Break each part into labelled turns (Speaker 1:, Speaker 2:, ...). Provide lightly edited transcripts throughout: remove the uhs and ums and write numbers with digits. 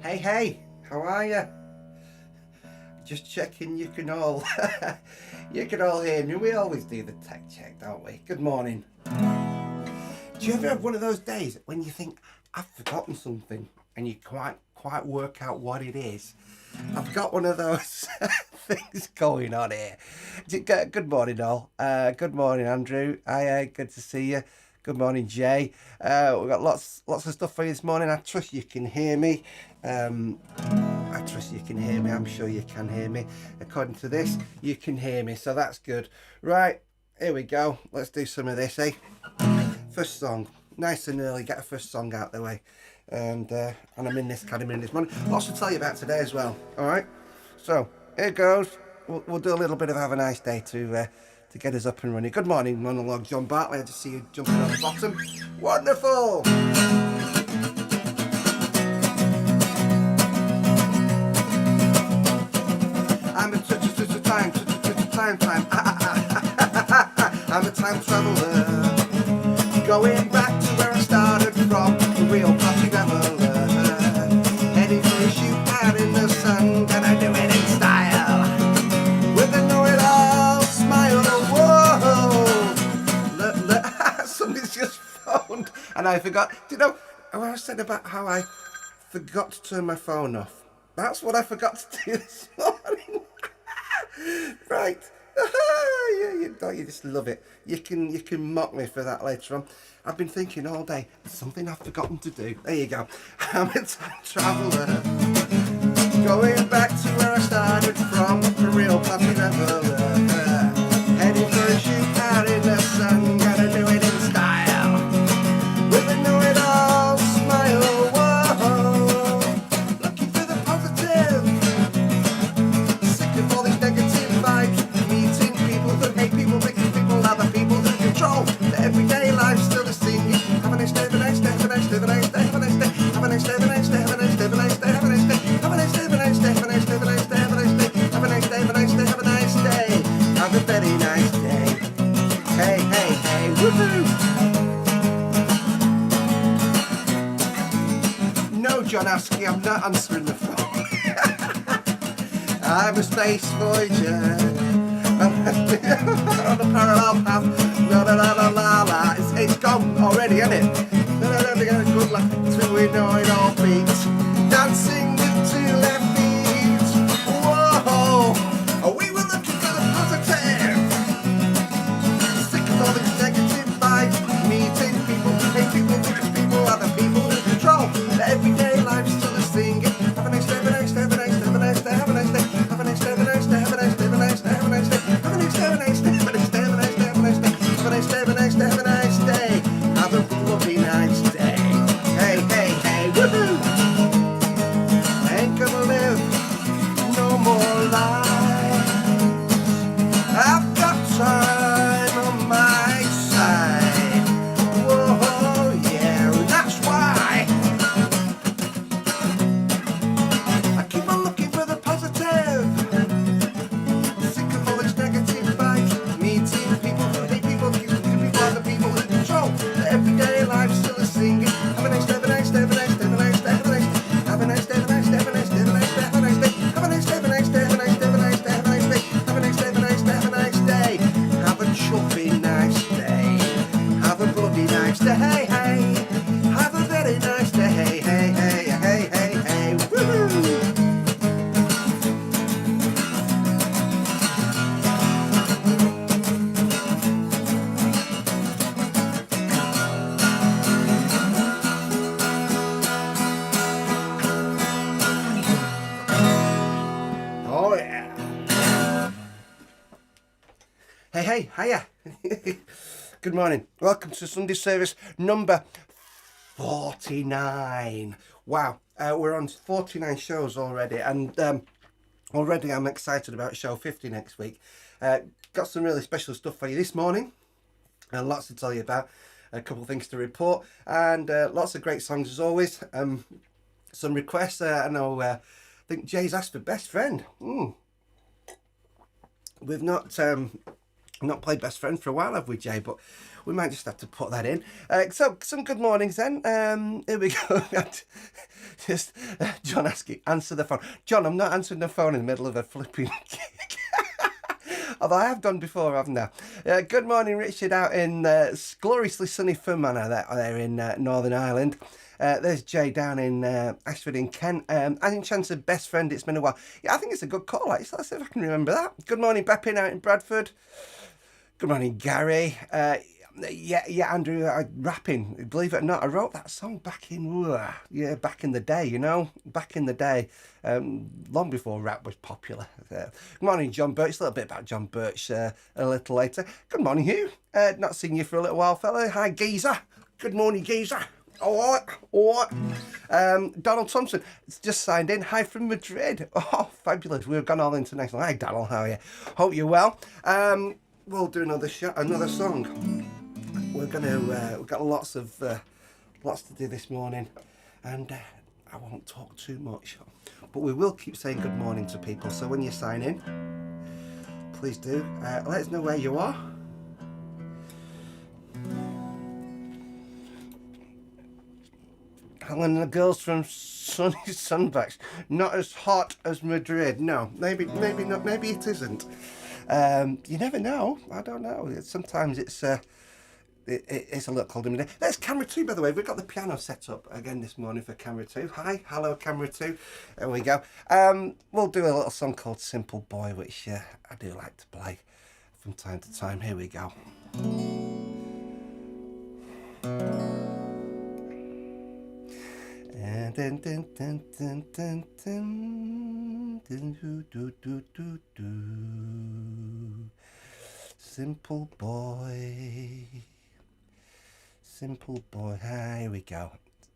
Speaker 1: Hey, how are you? Just checking you can all you can all hear me. We always do the tech check, don't we? Good morning. Do you ever have one of those days when you think I've forgotten something and you can't quite work out what it is? I've got one of those things going on here. Good morning, all. Good morning, Andrew. Hi, good to see you. Good morning, Jay. We've got lots of stuff for you this morning. I trust you can hear me. I'm sure you can hear me. According to this, you can hear me, so that's good. Right, here we go. Let's do some of this, eh? First song, nice and early. Get a first song out the way, and I'm in this kind of mood this morning. Lots to tell you about today as well. All right, so here goes. We'll do a little bit of have a nice day to get us up and running. Good morning, monologue John Bartley. I just see you jumping on the bottom. Wonderful. I'm a time. I'm a time traveler, going back to where I started from, the real party reveler, heading for a shoot out in the sun. Gonna do it in style, with a know-it-all smile. Whoa! Somebody's just phoned, and I forgot. Do you know what I said about how I forgot to turn my phone off? That's what I forgot to do this morning. Right. You just love it. You can mock me for that later on. I've been thinking all day, something I've forgotten to do. There you go. I'm a time traveller, going back to where I started from, a real party reveller, heading for a shoot out in the sun. Gotta do it in style, with a know-it-all smile. Whoa, looking for the positive, sick of all these negative vibes, meeting people who hate people, making people other people who control the everyday life. Still a singing, have a nice day, have a nice day, have a nice day, have a nice day, have a nice day, have a nice day, have a nice day, have a nice day, have a nice day, have a nice day, have a nice day, have a nice day, have a nice day, have a nice day, have a nice day, have a nice day, have a nice day, have a nice day, have a very nice day. Hey, woohoo! No, John Askey, I'm not answering the phone. I'm a space voyager on a parallel path. La. It's gone already, isn't it? Good luck till we know it all beats. Dancing with two left feet. Whoa! We were looking for the positive. Sick of all these negative vibes. Meeting people who hate people because people are the people who control the everyday life. Still a singing. Have a nice day, have a nice day, have a nice day, have a nice day, have a nice day, have a nice day, have a nice day, have a nice day, have a nice day, have a nice day, have a nice day, have a nice day, have a nice day, have a nice day, have a nice day, have a nice day, have a nice day, have a nice day, have a bloody nice day. Hey, woohoo! Ain't gonna live no more lies. I've got time on my side. Whoa, yeah, that's why I keep on looking for the positive. Sick of all these negative vibes. Meeting people who hate people, people are the people who control the everyday life. Still a singing. Have a nice day, have a nice day, have a nice day, have a nice day, have a nice day, have a nice day, have a nice day, have a nice day, have a nice day, have a nice day, have a nice day, have a nice day, have a nice day, have a nice day, have a nice day, have a nice day, have a nice day, have a nice day, have a chuffy nice day, have a bloody nice day, hey, have a very nice day, hey, woohoo! Oh yeah. Hey, hiya. Good morning. Welcome to Sunday service number 49. Wow, we're on 49 shows already, and already I'm excited about show 50 next week. Got some really special stuff for you this morning, and lots to tell you about. A couple of things to report, and lots of great songs as always. Some requests. I know. I think Jay's asked for best friend. We've not played best friend for a while, have we, Jay? But we might just have to put that in. So, some good mornings then. Here we go. Just John asking, answer the phone. John, I'm not answering the phone in the middle of a flipping gig. Although I have done before, haven't I? Good morning, Richard, out in gloriously sunny Funman there in Northern Ireland. There's Jay down in Ashford in Kent. Adding chance of best friend, it's been a while. Yeah, I think it's a good call. Let's see if I can remember that. Good morning, Beppin out in Bradford. Good morning, Gary. Yeah, Andrew, rapping. Believe it or not, I wrote that song back in the day, you know, back in the day, long before rap was popular. Good morning, John Birch. A little bit about John Birch a little later. Good morning, Hugh. Not seen you for a little while, fella. Hi, Geezer. Good morning, Geezer. All right. Donald Thompson just signed in. Hi from Madrid. Oh, fabulous. We've gone all international. Hi, Donald. How are you? Hope you're well. We'll do another song. We've got lots to do this morning, and I won't talk too much, but we will keep saying good morning to people. So when you sign in, please do let us know where you are. Helen and the girls from sunny Sunbacks, not as hot as Madrid. No, maybe not. Maybe it isn't. You never know. I don't know. Sometimes it's a little cold in the day. There's camera 2, by the way. We've got the piano set up again this morning for camera 2. Hi, hello, camera 2. There we go. We'll do a little song called Simple Boy, which I do like to play from time to time. Here we go. Simple boy, simple boy. Here we go.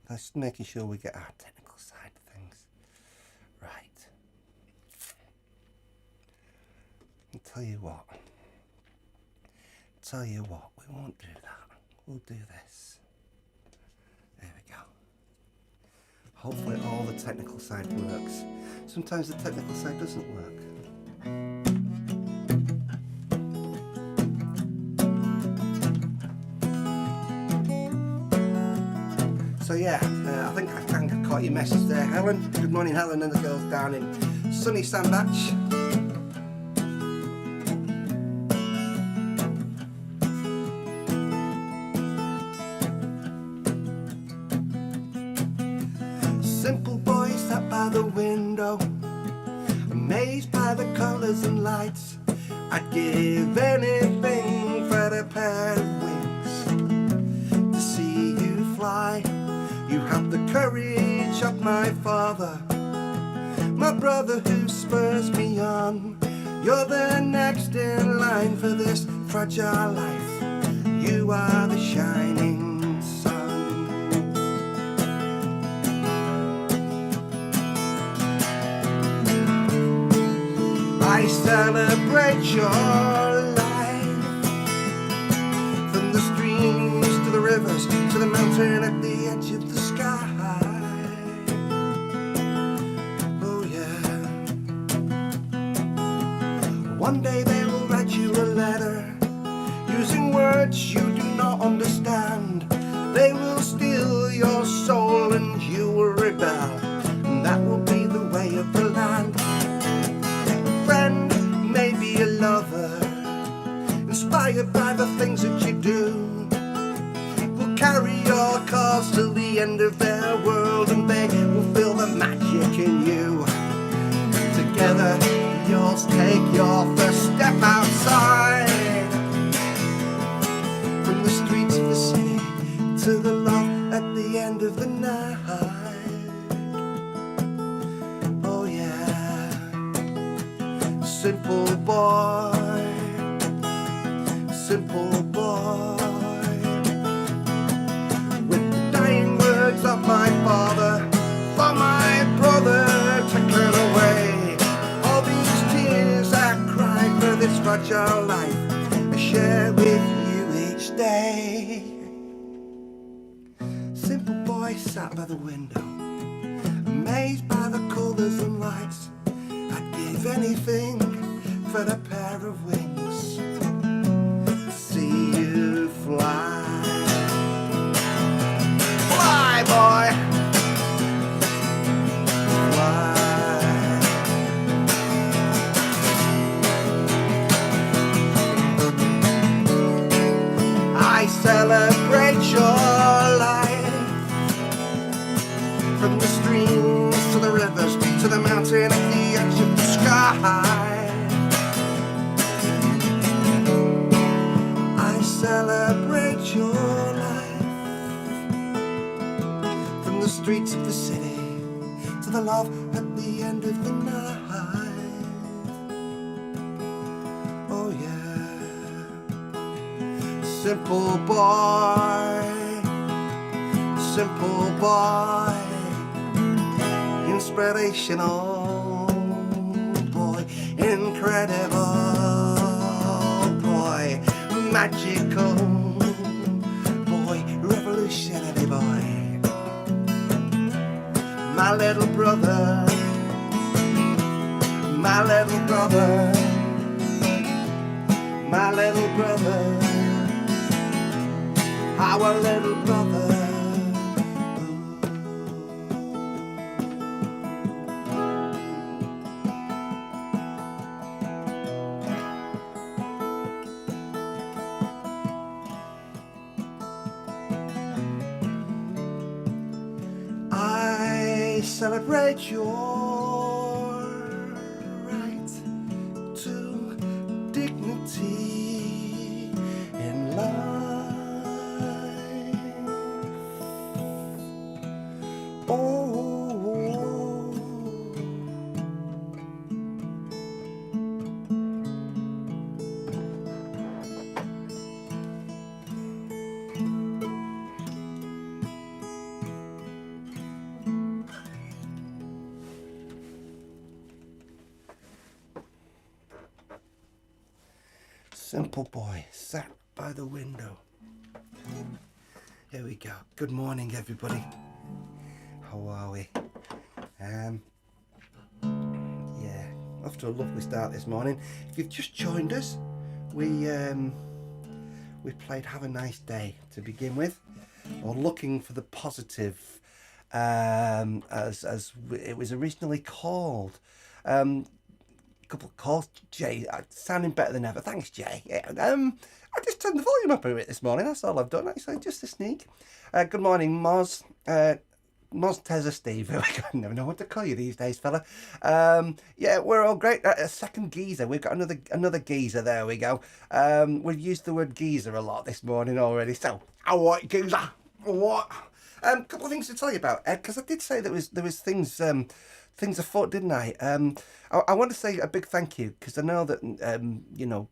Speaker 1: Let's making sure we get our technical side of things right. I'll tell you what, we won't do that. We'll do this. There we go. Hopefully all the technical side works. Sometimes the technical side doesn't work. So yeah, I think I kind of caught your message there, Helen. Good morning, Helen and the girls down in sunny Sandbach. Simple boy sat by the window, amazed by the colours and lights. I'd give anything for a pair of wings to see you fly. You have the courage of my father, my brother who spurs me on. You're the next in line for this fragile life. You are the shining sun. I celebrate your life, from the streams to the rivers to the mountain at the edge of the sky. Oh yeah. One day they will write you a letter using words you do not understand. They will steal your soul and you will rebel, and that will be the way of the land. A friend, maybe a lover, inspired by the things that you do, carry your cause till the end of their world, and they will feel the magic in you. Together you'll take your first step outside, from the streets of the city to the love at the end of the night. Oh yeah. Simple boy, simple boy, of my father, for my brother to turn away. All these tears I cry for this fragile life I share with you each day. Simple boy sat by the window, amazed by the colours and lights. I'd give anything for a pair of wings to see you fly. love at the end of the night. Oh yeah. Simple boy, simple boy, inspirational boy, incredible boy, magical boy, revolutionary boy. My little brother, my little brother, my little brother, our little brother. I celebrate your right to dignity in life. Oh, simple boy sat by the window. Here we go. Good morning, everybody. How are we? Yeah, off to a lovely start this morning. If you've just joined us, we played "Have a Nice Day" to begin with, or "Looking for the Positive," as it was originally called. Couple of calls, Jay, sounding better than ever. Thanks, Jay. Yeah, I just turned the volume up a bit this morning. That's all I've done, actually, just a sneak. Good morning, Moz. Moz, Tezza, Steve. I never know what to call you these days, fella. Yeah, we're all great. A second geezer. We've got another geezer. There we go. We've used the word geezer a lot this morning already. So, what geezer? What? Couple of things to tell you about, Ed, because I did say there was things afoot, didn't I? I want to say a big thank you, because I know that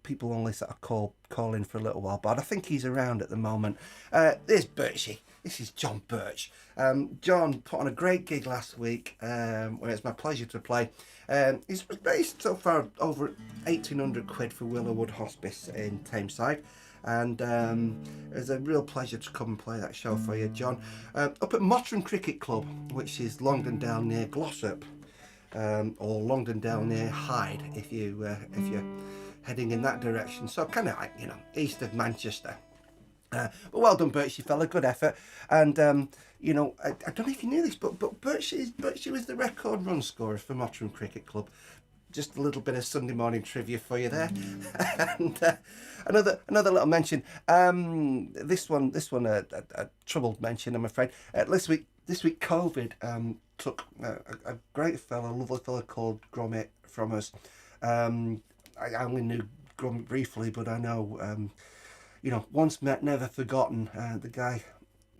Speaker 1: people only sort of call in for a little while, but I think he's around at the moment. There's Birchie. This is John Birch. John put on a great gig last week, where it's my pleasure to play. He's raised so far over 1,800 quid for Willowwood Hospice in Tameside. And it was a real pleasure to come and play that show for you, John. Up at Mottram Cricket Club, which is Longdendale near Glossop, or Longdendale near Hyde, if you're heading in that direction. So kind of like, east of Manchester. But well done, Birchie fella, good effort. And I don't know if you knew this, but Birchie was the record run scorer for Mottram Cricket Club. Just a little bit of Sunday morning trivia for you there. And another little mention. This one a troubled mention, I'm afraid. This week COVID took a great fella, a lovely fella called Gromit from us. I only knew Gromit briefly, but I know once met, never forgotten. The guy,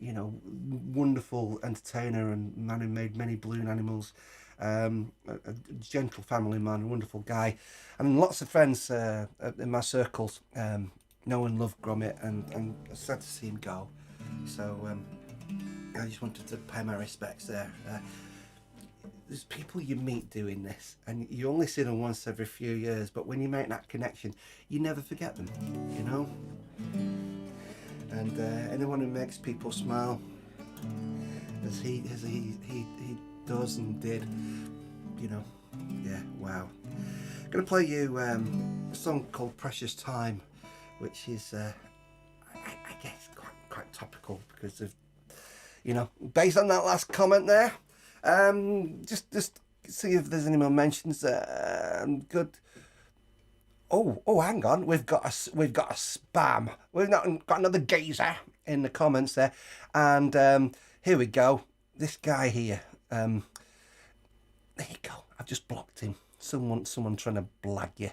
Speaker 1: wonderful entertainer and man who made many balloon animals. A gentle family man, a wonderful guy, and lots of friends in my circles know and love Gromit, and sad to see him go. So I just wanted to pay my respects there. There's people you meet doing this, and you only see them once every few years, but when you make that connection, you never forget them, And anyone who makes people smile, as he does and did, yeah, wow. I'm going to play you a song called Precious Time, which is, I guess, quite topical because of, based on that last comment there. Just see if there's any more mentions. Good. Oh, hang on. We've got a spam. We've not got another geezer in the comments there, and here we go. This guy here. There you go. I've just blocked him. Someone trying to blag you.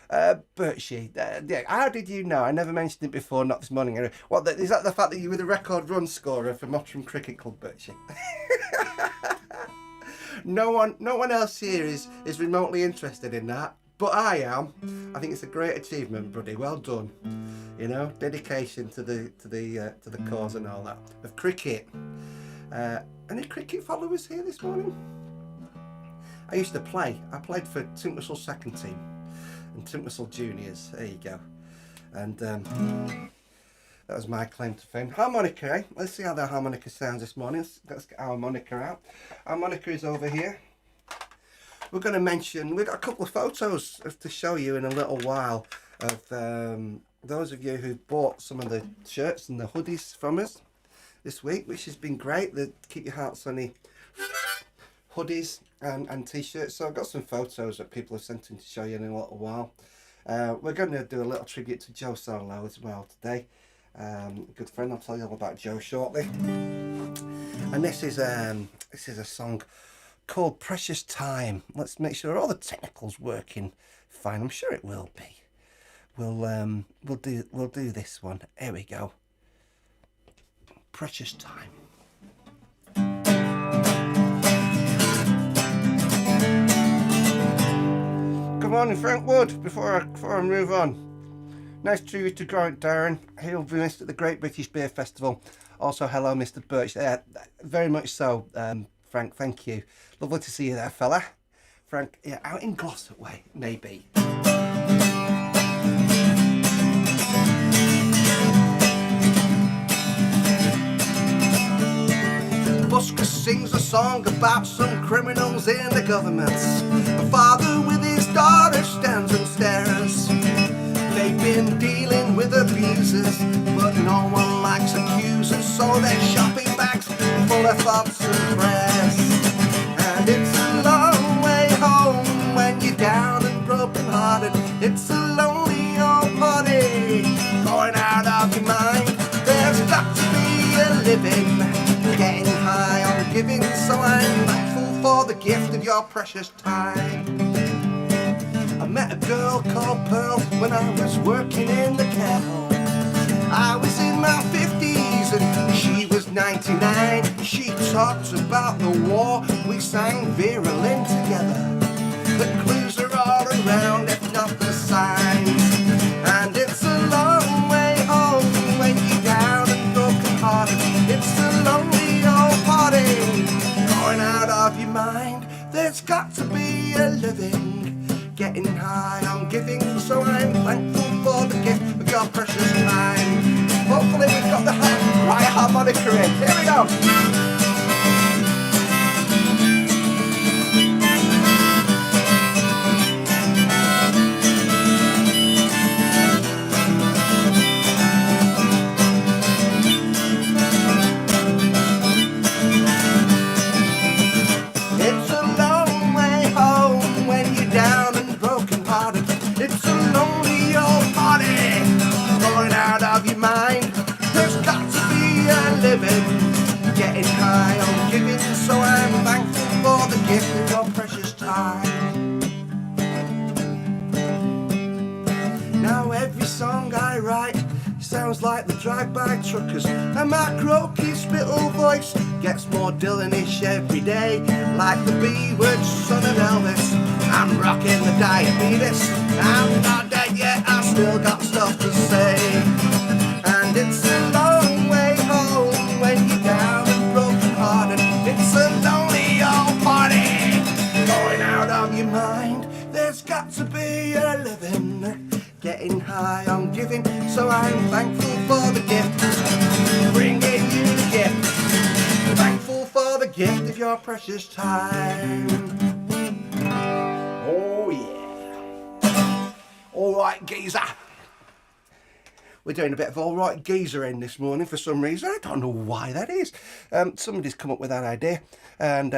Speaker 1: Birchie, yeah, how did you know? I never mentioned it before, not this morning. Anyway. What, is that the fact that you were the record run scorer for Mottram Cricket Club, Birchie? No one else here is remotely interested in that, but I am. I think it's a great achievement, buddy. Well done. You know, dedication to the cause and all that of cricket. Any cricket followers here this morning? I used to play. I played for Tintwistle second team and Tintwistle juniors. There you go. And that was my claim to fame. Harmonica, eh? Let's see how the harmonica sounds this morning. Let's get our harmonica out. Harmonica is over here. We're going to mention, we've got a couple of photos to show you in a little while of those of you who bought some of the shirts and the hoodies from us this week, which has been great. The Keep Your Heart Sunny hoodies and t-shirts. So I've got some photos that people have sent in to show you in a little while. We're going to do a little tribute to Joe Solo as well today. A good friend. I'll tell you all about Joe shortly. And this is a song called Precious Time. Let's make sure all the technical's working fine. I'm sure it will be. We'll do this one. Here we go. Precious Time. Good morning, Frank Wood. Before I move on. Nice tribute to Darren. He'll be missed at the Great British Beer Festival. Also, hello, Mr. Birch. Very much so, Frank. Thank you. Lovely to see you there, fella. Frank, yeah, out in Glossop way, maybe. Busker sings a song about some criminals in the government. A father with his daughter stands and stares. They've been dealing with abusers, but no one likes accusers, so their shopping bags full of thoughts and prayers. And it's a long way home when you're down and broken hearted. It's a lonely old party going out of your mind. There's got to be a living, getting high on giving, so I'm thankful for the gift of your precious time. I met a girl called Pearl when I was working in the care home. I was in my 50s and she was 99. She talked about the war, we sang Vera Lynn together. The clues are all around, if not the signs. And it's a long way home when you're down and broken hearted. It's a lonely old party going out of your mind. There's got to be a living, getting high on giving, so I'm thankful for the gift of your precious time. Hopefully we've got the right harmonica in. Here we go. It's a long way home when you're down and broken hearted. It's a lonely old party going out of your mind. There's got to be a living, getting high on giving, so I'm thankful for the gift of your precious time. Now every song I write sounds like the drive-by truckers, and my croaky spittle voice gets more Dylan-ish every day, like the B-word son of Elvis. I'm rocking the diabetes, I'm not dead yet, I still got stuff to say. And it's a long way home when you're down and broken hearted. It's a lonely old party going out of your mind. There's got to be a living, getting high on giving, so I'm thankful for the gift, bringing you the gift. Thankful for the gift of your precious time. Oh yeah. Alright geezer. We're doing a bit of alright geezer in this morning for some reason. I don't know why that is. Somebody's come up with that idea, and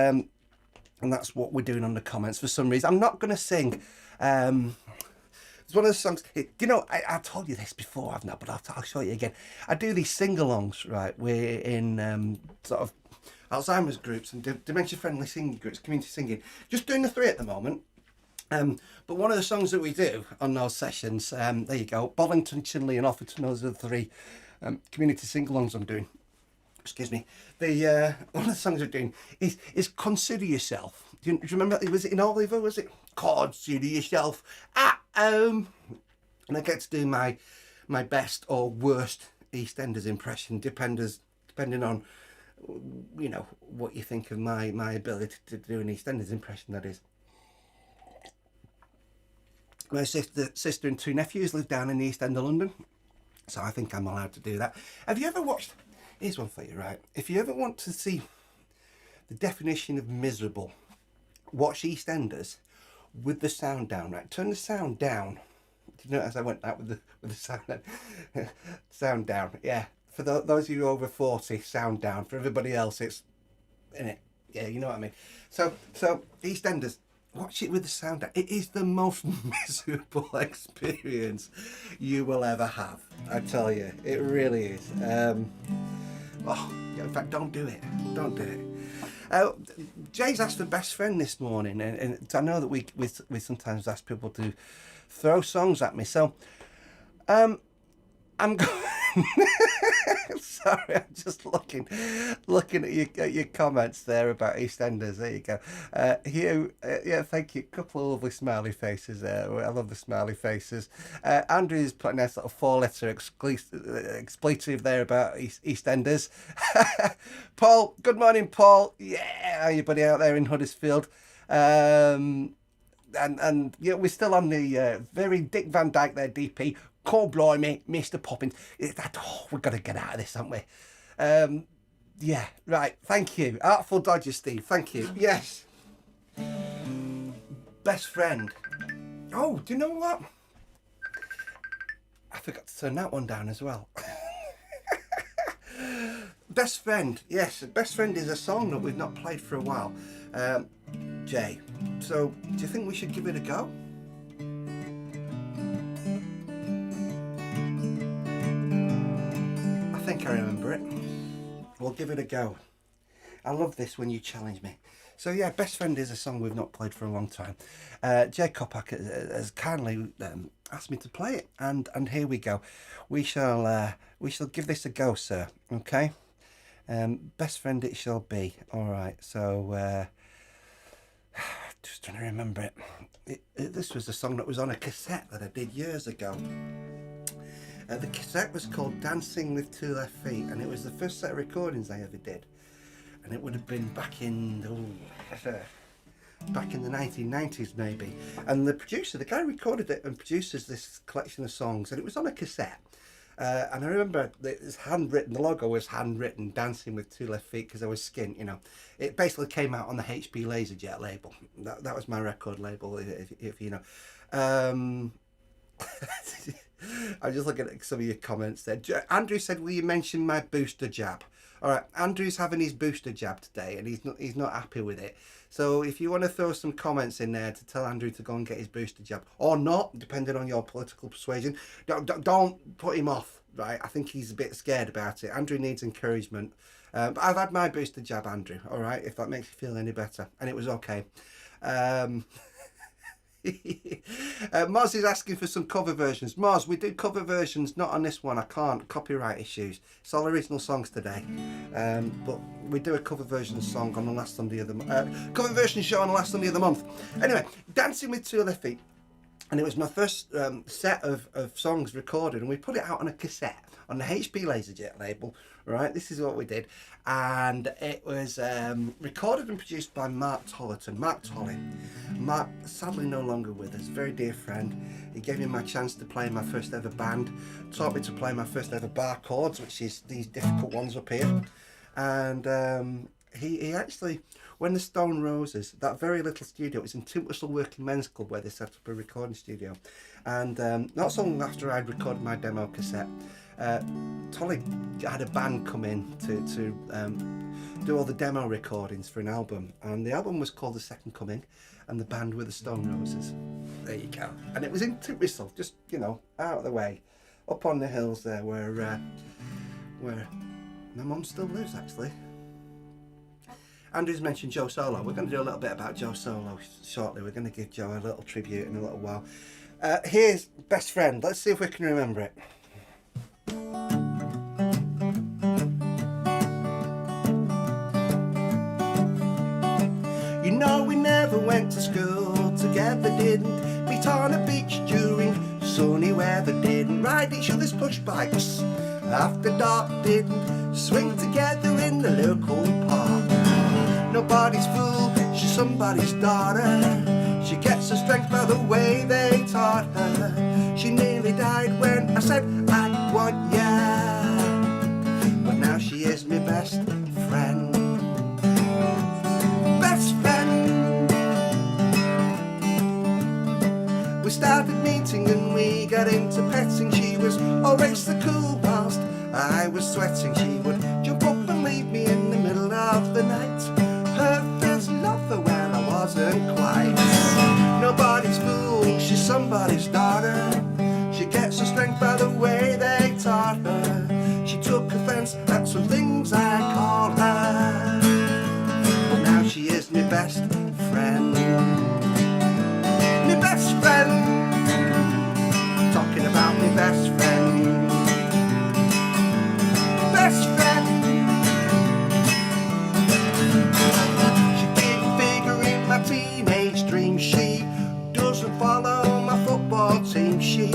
Speaker 1: that's what we're doing on the comments for some reason. I'm not going to sing. It's one of the songs, you know, I told you this before, haven't I? But I'll show you again. I do these sing-alongs, right? We're in sort of Alzheimer's groups and dementia-friendly singing groups, community singing. Just doing the 3 at the moment. But one of the songs that we do on those sessions, there you go, Bollington, Chinley and Offerton, those are the 3 community sing-alongs I'm doing. Excuse me. One of the songs we're doing is Consider Yourself. Do you remember? Was it in Oliver? Was it? Consider yourself at home. And I get to do my best or worst EastEnders impression, depending on, you know, what you think of my ability to do an EastEnders impression, that is. My sister and two nephews live down in the East End of London, so I think I'm allowed to do that. Have you ever watched... Here's one for you, right? If you ever want to see the definition of miserable, watch EastEnders with the sound down, right? Turn the sound down. Did you notice I went out with the sound down? Sound down, yeah. For those of you over 40, sound down. For everybody else, it's... innit? Yeah, you know what I mean. So EastEnders, watch it with the sound down. It is the most miserable experience you will ever have. I tell you, it really is. In fact, don't do it. Don't do it. Jay's asked for best friend this morning, and I know that we sometimes ask people to throw songs at me. So, I'm going. Sorry, I'm just looking at your comments there about EastEnders. There you go. Yeah, thank you. Couple of lovely smiley faces there. I love the smiley faces. Andrew's putting a sort of 4-letter expletive there about EastEnders. Paul, good morning, Paul. Yeah, how you buddy out there in Huddersfield? And yeah, we're still on the very Dick Van Dyke there, DP. Call blimey, Mr. Poppins. We've got to get out of this, haven't we? Yeah, right. Thank you. Artful Dodger Steve. Thank you. Yes. Best friend. Oh, do you know what? I forgot to turn that one down as well. Best friend. Yes, best friend is a song that we've not played for a while. Jay, so do you think we should give it a go? I think I remember it. We'll give it a go. I love this when you challenge me. So yeah, Best Friend is a song we've not played for a long time. Jay Kopak has kindly asked me to play it, and here we go. We shall give this a go, sir. Okay. Best Friend it shall be. All right. So just trying to remember it. This was a song that was on a cassette that I did years ago. The cassette was called Dancing with Two Left Feet, and it was the first set of recordings I ever did. And it would have been back in the 1990s maybe. And the producer, the guy who recorded it and produces this collection of songs, and it was on a cassette. And I remember it was handwritten, the logo was handwritten, Dancing with Two Left Feet, because I was skint, you know. It basically came out on the HP Laserjet label. That was my record label, if you know. I'm just looking at some of your comments there. Andrew said, will you mention my booster jab? All right, Andrew's having his booster jab today, and he's not happy with it. So if you want to throw some comments in there to tell Andrew to go and get his booster jab, or not, depending on your political persuasion, don't put him off, right? I think he's a bit scared about it. Andrew needs encouragement. But I've had my booster jab, Andrew, all right, if that makes you feel any better. And it was okay. Moz is asking for some cover versions. Moz, we do cover versions, not on this one. I can't. Copyright issues. It's all original songs today. But we do a cover version song on the last Sunday of the month. Cover version show on the last Sunday of the month. Anyway, Dancing with Two Left Feet. And it was my first set of songs recorded, and we put it out on a cassette on the HP Laserjet label. Right, this is what we did, and it was recorded and produced by Mark Tollerton. Mark Tolley. Mark, sadly no longer with us, very dear friend. He gave me my chance to play in my first ever band, taught me to play my first ever bar chords, which is these difficult ones up here, and he actually, when the Stone Roses, that very little studio, it was in Tintwistle Working Men's Club where they set up a recording studio, and not so long after I'd recorded my demo cassette, Tolly had a band come in to do all the demo recordings for an album, and the album was called The Second Coming, and the band were the Stone Roses. There you go. And it was in Tintwistle, just, you know, out of the way, up on the hills there where my mum still lives, actually. Andrew's mentioned Joe Solo. We're going to do a little bit about Joe Solo shortly. We're going to give Joe a little tribute in a little while. Here's Best Friend. Let's see if we can remember it. You know we never went to school together, didn't meet on a beach during sunny weather, didn't ride each other's push bikes after dark, didn't swing together in the local park. Nobody's fool, she's somebody's daughter. She gets her strength by the way they taught her. She nearly died when I said I want ya, but now she is my best friend. Best friend. We started meeting and we got into petting. She was always so cool whilst I was sweating. She would jump up and leave me in the middle of the night. Her first lover, well, I wasn't quite. Nobody's fool, she's somebody's daughter. She gets her strength by the way they taught her. She took offence at some things I called her, but now she is my best friend. My best friend. Talking about my best friend. Best friend. She didn't figure in my teenage dreams. She doesn't follow my football team. She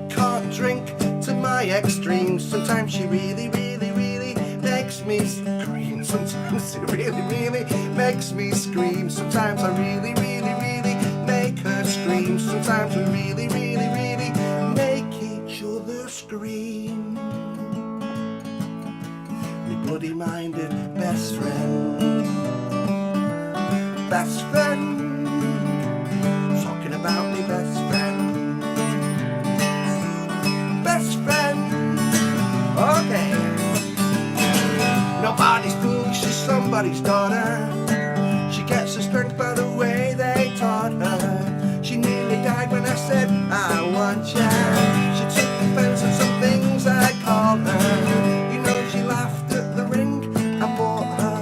Speaker 1: can't drink to my extremes. Sometimes she really, really, really makes me scream. Sometimes it really, really makes me scream. Sometimes I really, really, really make her scream. Sometimes we really, really, really make each other scream. My bloody-minded best friend. Best friend. Talking about me best friend. Best friend. Okay. Nobody's fool, she's somebody's daughter. She gets her strength by the way they taught her. She nearly died when I said I want ya. She took offence at some things I called her. You know she laughed at the ring I bought her.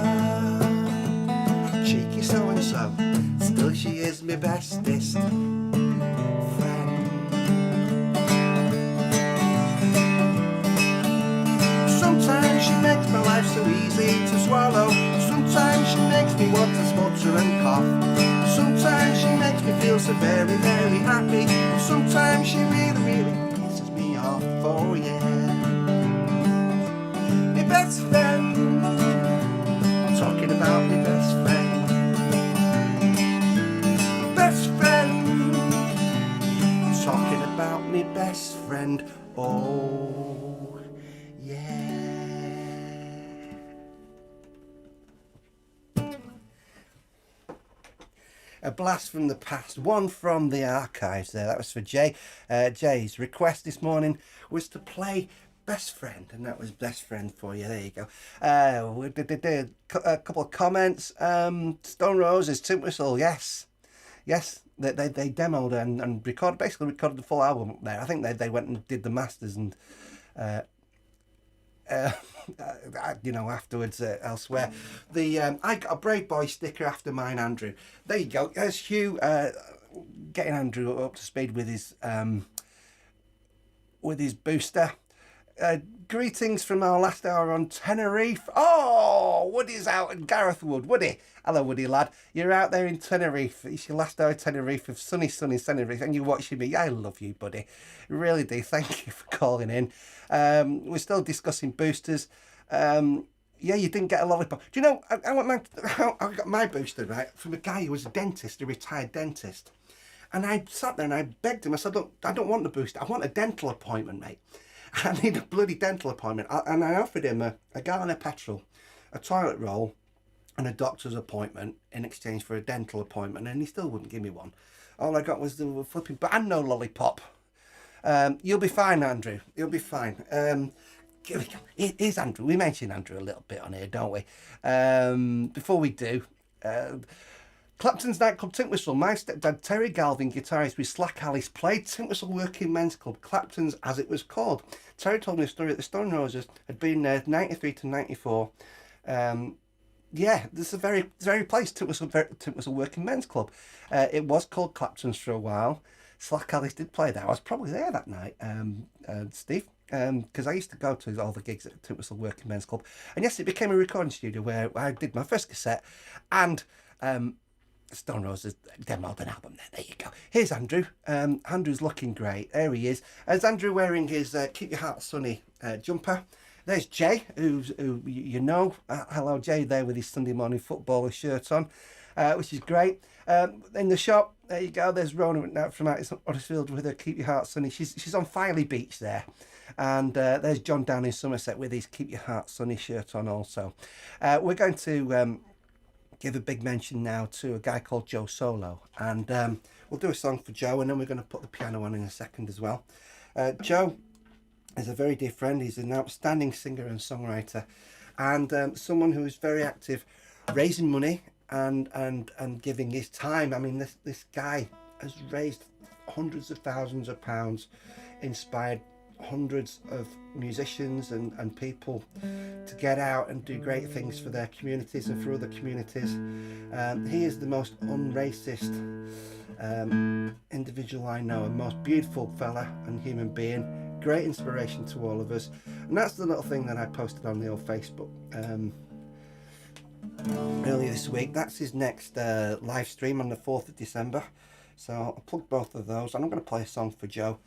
Speaker 1: Cheeky so-and-so, still she is my bestest friend. Sometimes she makes my life so easy to swallow. Sometimes she makes me want to sputter and cough. Sometimes she makes me feel so very, very happy. Sometimes she really, really pisses me off, oh yeah. My best friend. Talking about my best friend. Best friend. Talking about my best friend, oh yeah. A blast from the past, one from the archives there. That was for Jay. Jay's request this morning was to play Best Friend, and that was Best Friend for you. There you go. We did a couple of comments. Stone Roses, Tint Whistle, yes. They demoed and basically recorded the full album up there. I think they went and did the masters and afterwards elsewhere. I got a Brave Boy sticker after mine, Andrew. There you go. There's Hugh getting Andrew up to speed with his booster. Greetings from our last hour on Tenerife. Oh, Woody's out in Gareth Wood. Woody. Hello, Woody lad. You're out there in Tenerife. It's your last hour in Tenerife of sunny Tenerife, and you're watching me. I love you, buddy. Really do. Thank you for calling in. We're still discussing boosters. Yeah, you didn't get a lollipop. Do you know, I got my booster, right, from a guy who was a dentist, a retired dentist. And I sat there and I begged him. I said, look, I don't want the booster. I want a dental appointment, mate. I need a bloody dental appointment. And I offered him a gallon of petrol, a toilet roll, and a doctor's appointment in exchange for a dental appointment, and he still wouldn't give me one. All I got was the flipping, and no lollipop. You'll be fine, Andrew. You'll be fine. Here's Andrew. We mentioned Andrew a little bit on here, don't we? Before we do, Clapton's nightclub Tint Whistle. My stepdad Terry Galvin, guitarist with Slack Alice, played Tint Whistle Working Men's Club, Clapton's as it was called. Terry told me a story that the Stone Roses had been there 93 to 94. Yeah, this is a very place, Tint Whistle Working Men's Club. It was called Clapton's for a while. Slack Alice did play there. I was probably there that night, Steve, because I used to go to all the gigs at Tint Whistle Working Men's Club. And yes, it became a recording studio where I did my first cassette, and Stone Roses demoed an album there you go. Here's Andrew. Andrew's looking great. There he is. As Andrew wearing his Keep Your Heart Sunny jumper. There's Jay, who you know. Hello, Jay, there with his Sunday morning footballer shirt on, which is great. In the shop, there you go. There's Rona from out Huddersfield with her Keep Your Heart Sunny. She's on Filey Beach there. And there's John down in Somerset with his Keep Your Heart Sunny shirt on also. We're going to give a big mention now to a guy called Joe Solo. And we'll do a song for Joe, and then we're going to put the piano on in a second as well. Joe is a very dear friend. He's an outstanding singer and songwriter, and someone who is very active raising money and giving his time. I mean, this guy has raised hundreds of thousands of pounds, inspired hundreds of musicians and people to get out and do great things for their communities and for other communities. He is the most unracist individual I know, a most beautiful fella and human being. Great inspiration to all of us, and that's the little thing that I posted on the old Facebook earlier this week. That's his next live stream on the 4th of December, so I'll plug both of those, and I'm going to play a song for Joe.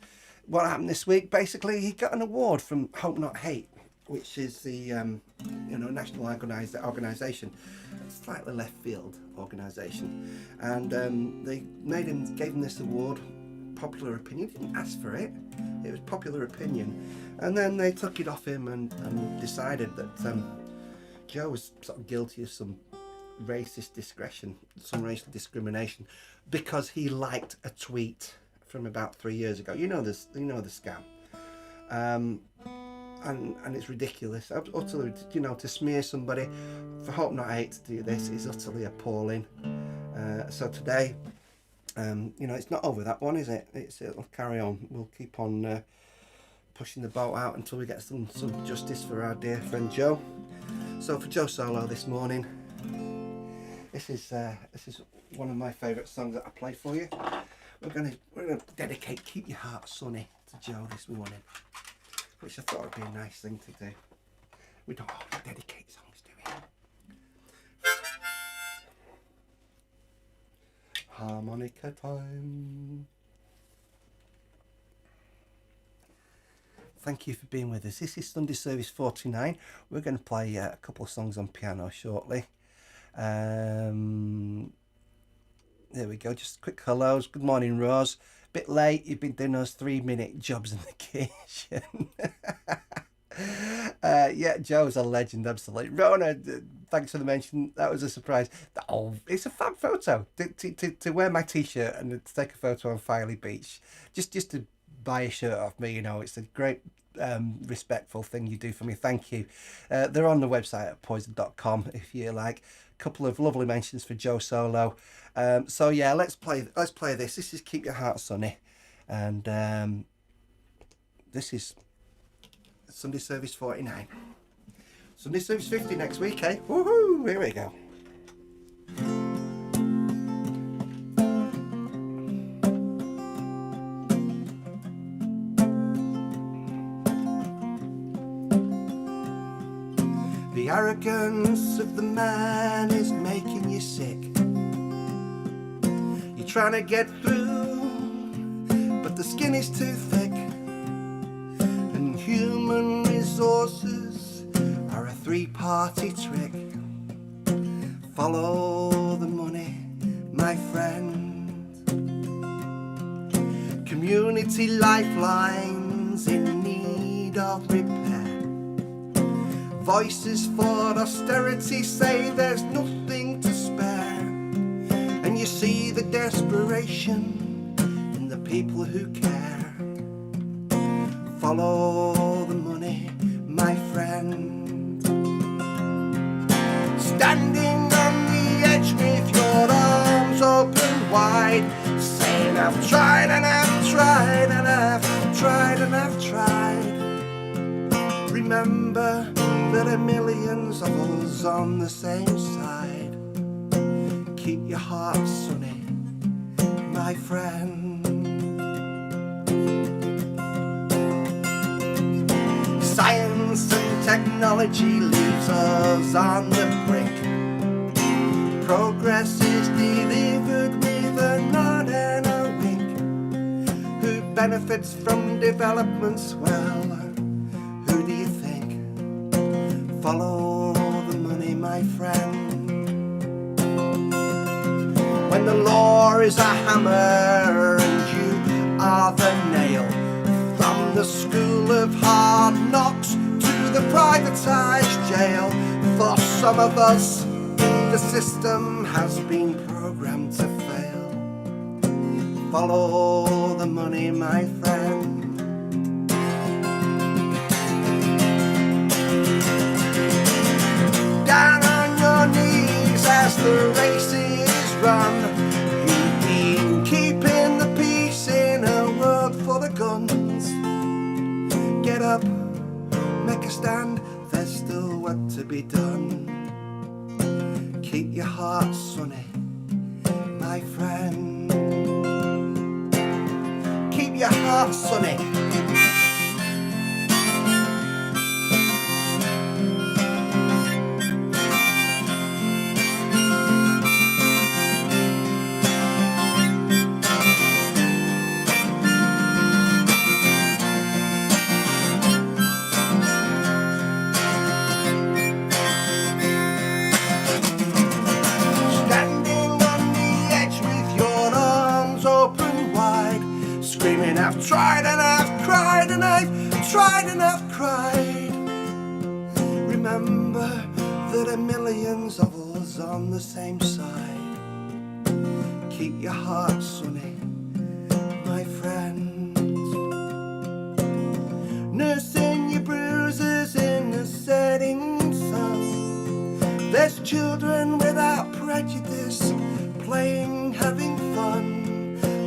Speaker 1: What happened this week? Basically, he got an award from Hope Not Hate, which is the national organisation, slightly left field organisation, and they gave him this award. Popular opinion. He didn't ask for it. It was popular opinion, and then they took it off him and decided that Joe was sort of guilty of some racist some racial discrimination, because he liked a tweet from about 3 years ago. You know the scam, and it's ridiculous. Utterly, to smear somebody for Hope Not Hate to do this is utterly appalling. So today, it's not over, that one, is it? It'll carry on. We'll keep on pushing the boat out until we get some justice for our dear friend Joe. So for Joe Solo this morning, this is one of my favourite songs that I play for you. We're gonna dedicate Keep Your Heart Sunny to Joe this morning, which I thought would be a nice thing to do. We don't often dedicate songs, do we? Harmonica time. Thank you for being with us. This is Sunday Service 49. We're going to play a couple of songs on piano shortly. There we go. Just quick hellos. Good morning, Rose. Bit late. You've been doing those 3-minute jobs in the kitchen. Yeah, Joe's a legend, absolutely. Rona, thanks for the mention. That was a surprise. Oh, it's a fab photo to wear my t-shirt and to take a photo on Filey Beach. Just to buy a shirt off me, it's a great respectful thing you do for me. Thank you. They're on the website at Poyzer.com if you like. A couple of lovely mentions for Joe Solo. So yeah, let's play this. This is Keep Your Heart Sunny, and this is Sunday Service 49. Sunday Service 50 next week, eh? Woohoo! Here we go. The arrogance of the man is making you sick. You're trying to get through, but the skin is too thick. And human resources are a three-party trick. Follow the money, my friend. Community lifelines in need of repair. Voices for austerity say there's nothing to spare. And you see the desperation in the people who care. Follow the money, my friend. Standing on the edge with your arms open wide, saying I've tried and I've tried and I've tried and I've tried. Remember, there are millions of us on the same side. Keep your heart sunny, my friend. Science and technology leaves us on the brink. Progress is delivered with a nod and a wink. Who benefits from developments? Well, who do you think? Follow the money, my friend. When the law is a hammer and you are the nail, from the school of hard knocks to the privatised jail, for some of us the system has been programmed to fail. Follow the money, my friend. Down on your knees as the race is run. You've been keeping the peace in a world full of guns. Get up, make a stand, there's still work to be done. Keep your heart sunny, my friend. Keep your heart sunny. I've tried and I've cried and I've tried and I've cried. Remember, there are millions of us on the same side. Keep your heart sunny, my friend. Nursing your bruises in the setting sun. There's children without prejudice, playing, having fun.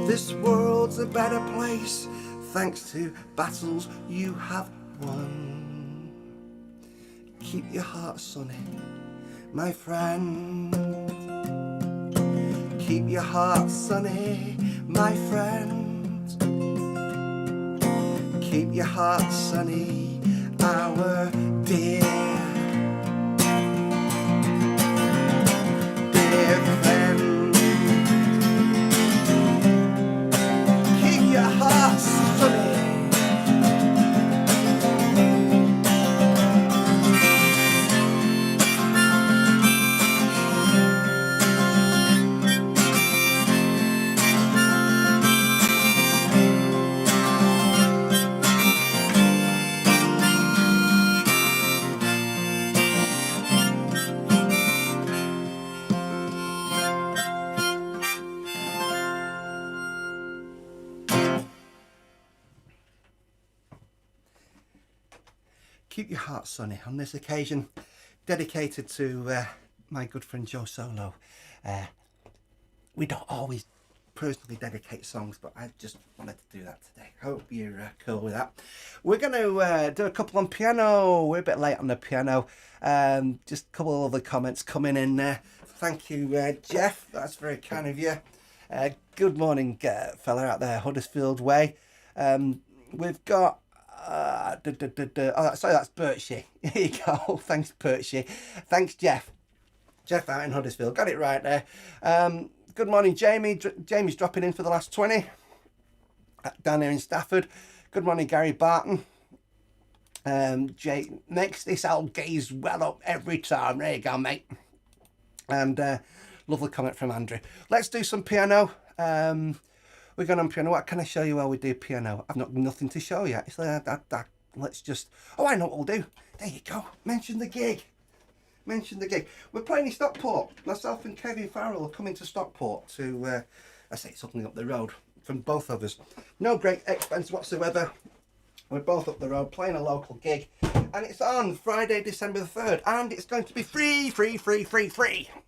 Speaker 1: This world's a better place thanks to battles you have won. Keep your heart sunny, my friend. Keep your heart sunny, my friend. Keep your heart sunny, our dear friend. Your heart sunny. Keep your heart sunny on this occasion, dedicated to my good friend Joe Solo. We don't always personally dedicate songs, but I just wanted to do that today. Hope you're cool with that. We're going to do a couple on piano. We're a bit late on the piano. Just a couple of other comments coming in there. Thank you, Jeff. That's very kind of you. Good morning, fella out there, Huddersfield way. We've got oh, sorry, that's Birchie. Here you go. Thanks, Birchie. Thanks, Jeff. Jeff out in Huddersfield. Got it right there. Good morning, Jamie. Jamie's dropping in for the last 20 down here in Stafford. Good morning, Gary Barton. Jay makes this old gaze well up every time. There you go, mate. And lovely comment from Andrew. Let's do some piano. We're going on piano. What can I show you while we do piano? I've got nothing to show you. It's like that. Let's just... Oh, I know what we'll do. There you go. Mention the gig. Mention the gig. We're playing in Stockport. Myself and Kevin Farrell are coming to Stockport to... I say something up the road from both of us. No great expense whatsoever. We're both up the road playing a local gig. And it's on Friday, December the 3rd. And it's going to be free.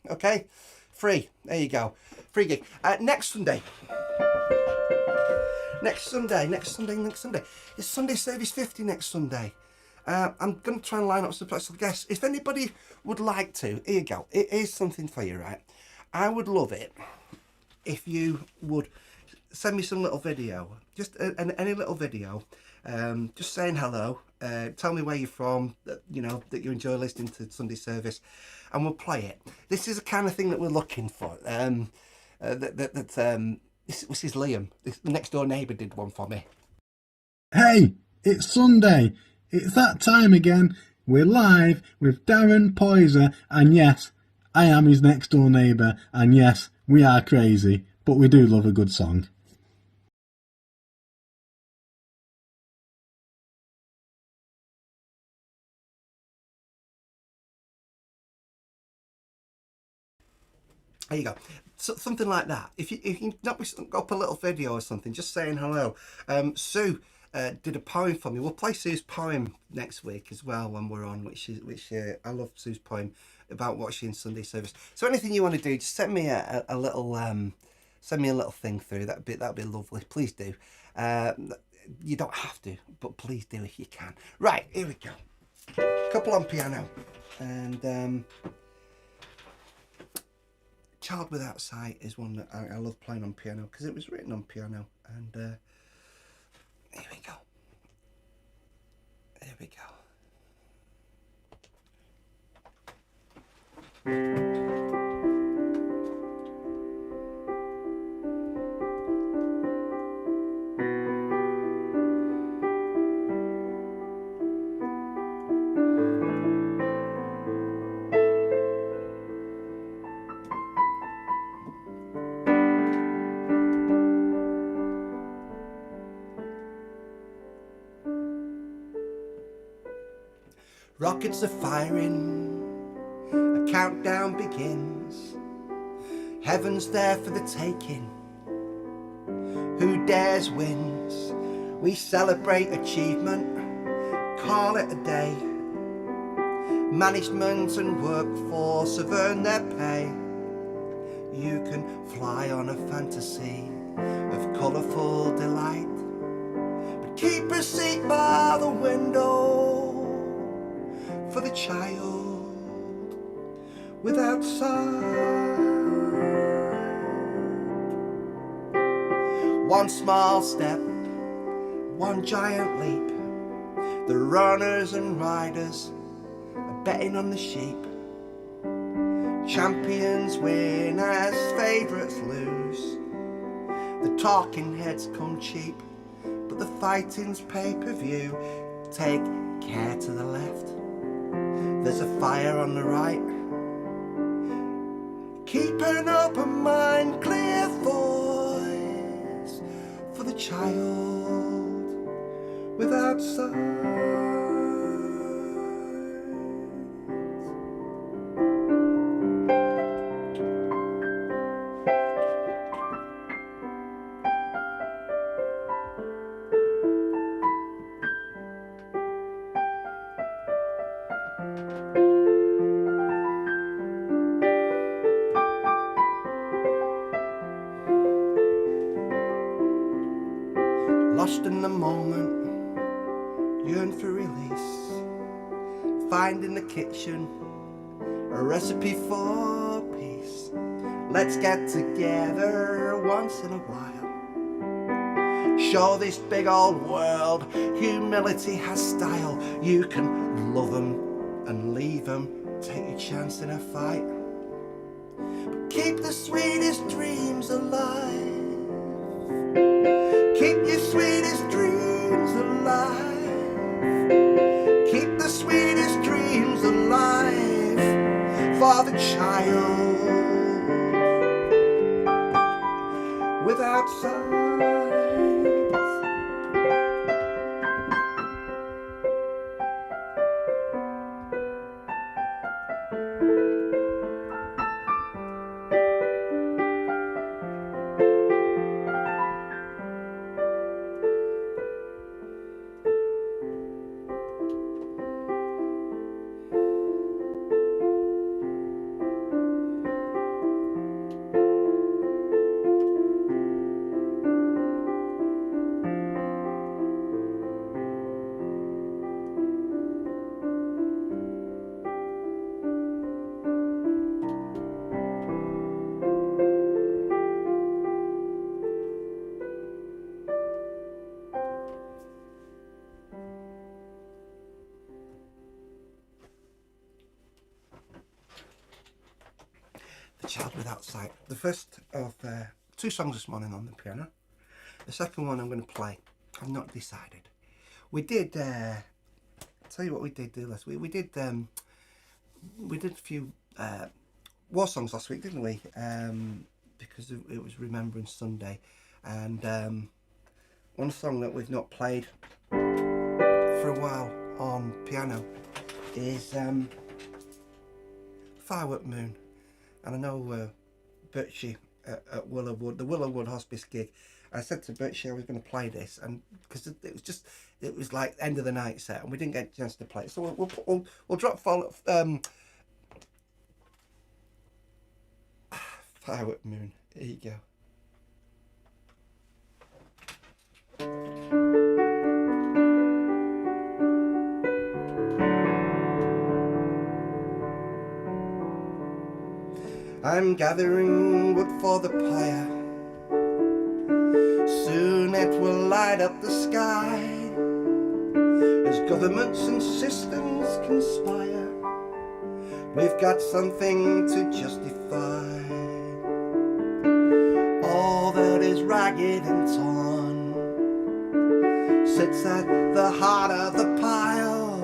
Speaker 1: Okay? Free. There you go. Free gig. Next Sunday. Next Sunday. It's Sunday Service 50 next Sunday. I'm going to try and line up some special guests. If anybody would like to, here you go. It is something for you, right? I would love it if you would send me some little video, just any little video, just saying hello, tell me where you're from, that you enjoy listening to Sunday service, and we'll play it. This is the kind of thing that we're looking for. This is Liam. The next door neighbour did one for me.
Speaker 2: Hey, it's Sunday. It's that time again. We're live with Darren, Poyzer, and yes, I am his next door neighbour, and yes, we are crazy, but we do love a good song.
Speaker 1: There you go. So, something like that. If you knock up a little video or something, just saying hello. Sue did a poem for me. We'll play Sue's poem next week as well when we're on, which I love Sue's poem about watching Sunday service. So anything you want to do, just send me a little thing through. That'd be lovely. Please do. You don't have to, but please do if you can. Right, here we go. Couple on piano, and Child Without Sight is one that I love playing on piano because it was written on piano. And here we go. Here we go. Rockets are firing, a countdown begins. Heaven's there for the taking, who dares wins. We celebrate achievement, call it a day. Management and workforce have earned their pay. You can fly on a fantasy of colourful delight, but keep a seat by the window for the child without sight. One small step, one giant leap. The runners and riders are betting on the sheep. Champions win as favourites lose. The talking heads come cheap, but the fighting's pay-per-view. Take care to the left, there's a fire on the right. Keep an open mind, clear voice for the child without sight. Lost in the moment, yearn for release. Find in the kitchen a recipe for peace. Let's get together once in a while. Show this big old world humility has style. You can love them and leave them, take your chance in a fight. But keep the sweetest dreams alive. Keep your sweetest dreams alive. Keep the sweetest dreams alive for the child without sight. Child Without Sight. The first of 2 songs this morning on the piano. The second one I'm going to play. I've not decided. We did. I'll tell you what we did do last week. We did a few war songs last week, didn't we? Because it was Remembrance Sunday, and one song that we've not played for a while on piano is Firework Moon. And I know Birchie at Willowwood, the Willowwood Hospice gig, I said to Birchie I was going to play this, and because it was like end of the night set, and we didn't get a chance to play it, so we'll drop Firework Moon. Here you go. I'm gathering wood for the pyre. Soon it will light up the sky as governments and systems conspire. We've got something to justify. All that is ragged and torn sits at the heart of the pile.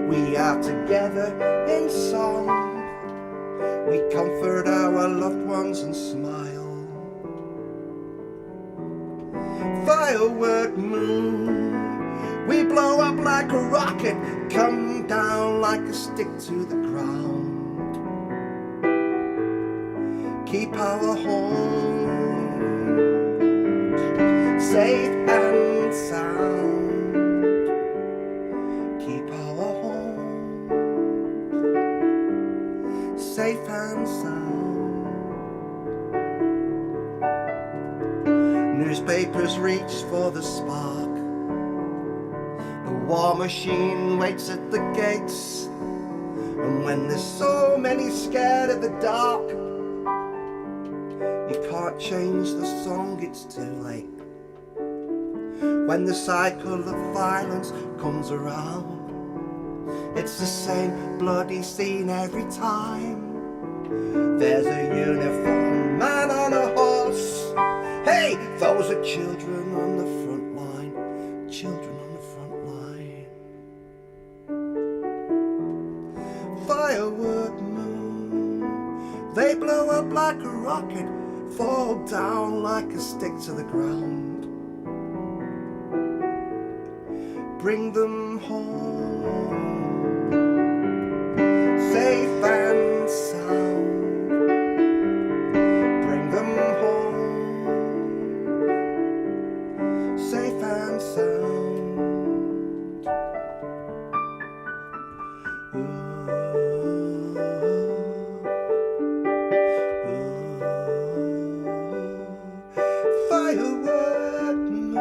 Speaker 1: We are together in song. We comfort our loved ones and smile. Firework moon, we blow up like a rocket, come down like a stick to the ground. Keep our home safe and sound. Keep our home safe and sound. Newspapers reach for the spark. The war machine waits at the gates. And when there's so many scared of the dark, you can't change the song, it's too late. When the cycle of violence comes around, it's the same bloody scene every time. There's a uniformed man on a horse. Hey, those are children on the front line. Children on the front line. Firework moon, they blow up like a rocket, fall down like a stick to the ground. Bring them home safe and sound. Bring them home safe and sound. Ooh, ooh. Firework moon.